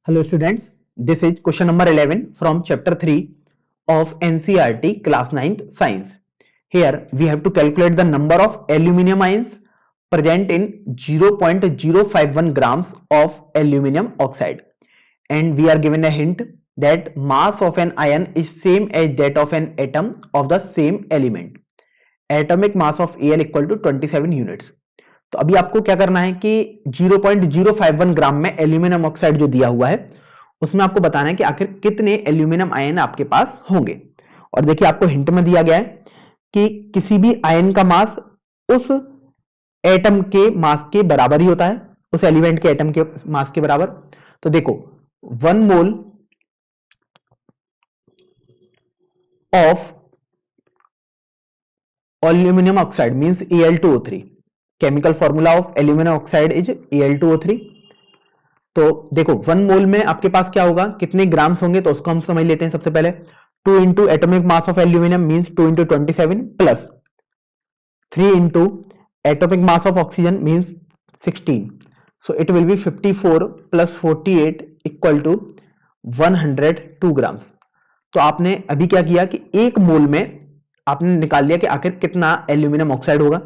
Hello students, this is question number 11 from chapter 3 of NCERT class 9th science. Here we have to calculate the number of aluminum ions present in 0.051 grams of aluminum oxide, and we are given a hint that mass of an ion is same as that of an atom of the same element. Atomic mass of Al equal to 27 units. तो अभी आपको क्या करना है कि 0.051 ग्राम में aluminium oxide जो दिया हुआ है उसमें आपको बताना है कि आखिर कितने एल्यूमिनियम आयन आपके पास होंगे। और देखिए आपको हिंट में दिया गया है कि किसी भी आयन का मास उस एटम के मास के बराबर ही होता है, उस एलिमेंट के एटम के मास के बराबर। तो देखो 1 mole of aluminium oxide means Al2O3। Chemical formula of aluminium oxide is Al2O3। तो देखो 1 मोल में आपके पास क्या होगा, कितने ग्राम्स होंगे, तो उसको हम समझ लेते हैं। सबसे पहले 2 into atomic mass of aluminium means 2 into 27 plus 3 into atomic mass of oxygen means 16। So it will be 54 plus 48 equal to 102 grams. तो आपने अभी क्या किया कि 1 मोल में आपने निकाल लिया कि आखिर कितना एल्यूमिनियम ऑक्साइड होगा।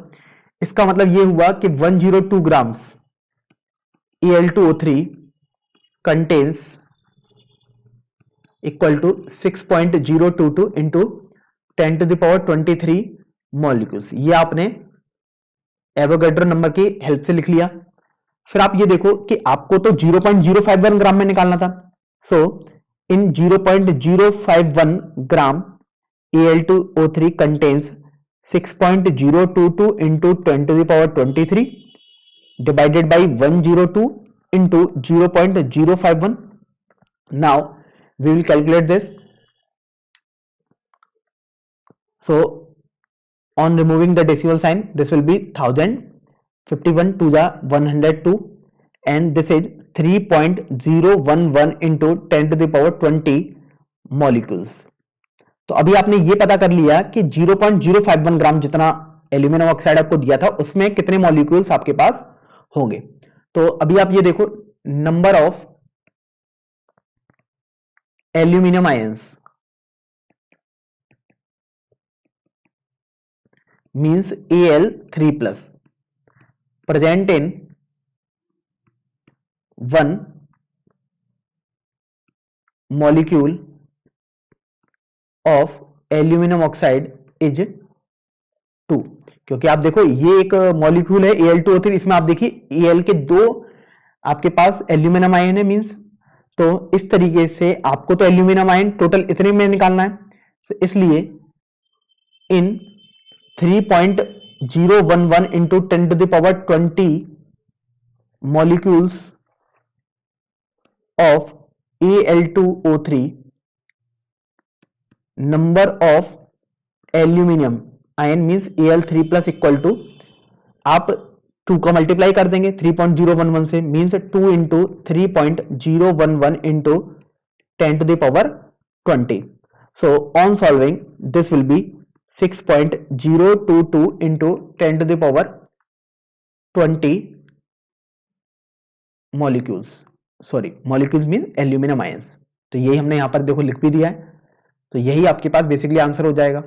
इसका मतलब यह हुआ कि 102 grams Al2O3 contains equal to 6.022 into 10 to the power 23 molecules। ये आपने एवोगैड्रो नंबर की हेल्प से लिख लिया। फिर आप ये देखो कि आपको तो 0.051 ग्राम में निकालना था। सो इन 0.051 ग्राम Al2O3 contains 6.022 into 10 to the power 23 divided by 102 into 0.051. Now we will calculate this. So on removing the decimal sign, this will be 1000, 51 to the 102, and this is 3.011 into 10 to the power 20 molecules. तो अभी आपने ये पता कर लिया कि 0.051 ग्राम जितना aluminium oxide आपको दिया था उसमें कितने मॉलिक्यूल्स आपके पास होंगे। तो अभी आप ये देखो number of aluminium ions means Al3 plus present in 1 molecule of aluminium oxide is 2। क्योंकि आप देखो ये एक मॉलिक्यूल है Al2O3, इसमें आप देखिए Al के 2 आपके पास एल्यूमिनियम आयन है मींस, तो इस तरीके से आपको तो एल्यूमिनियम आयन टोटल इतने में निकालना है। तो इसलिए इन 3.011 into 10 to the power 20 molecules of Al2O3 number of aluminium ion means Al3 plus equal to, आप 2 का मल्टीप्लाई कर देंगे 3.011 से means 2 into 3.011 into 10 to the power 20। So on solving this will be 6.022 into 10 to the power 20 molecules, sorry molecules mean aluminium ions. तो यही हमने यहां पर देखो लिख भी दिया है। तो यही आपके पास बेसिकली आंसर हो जाएगा।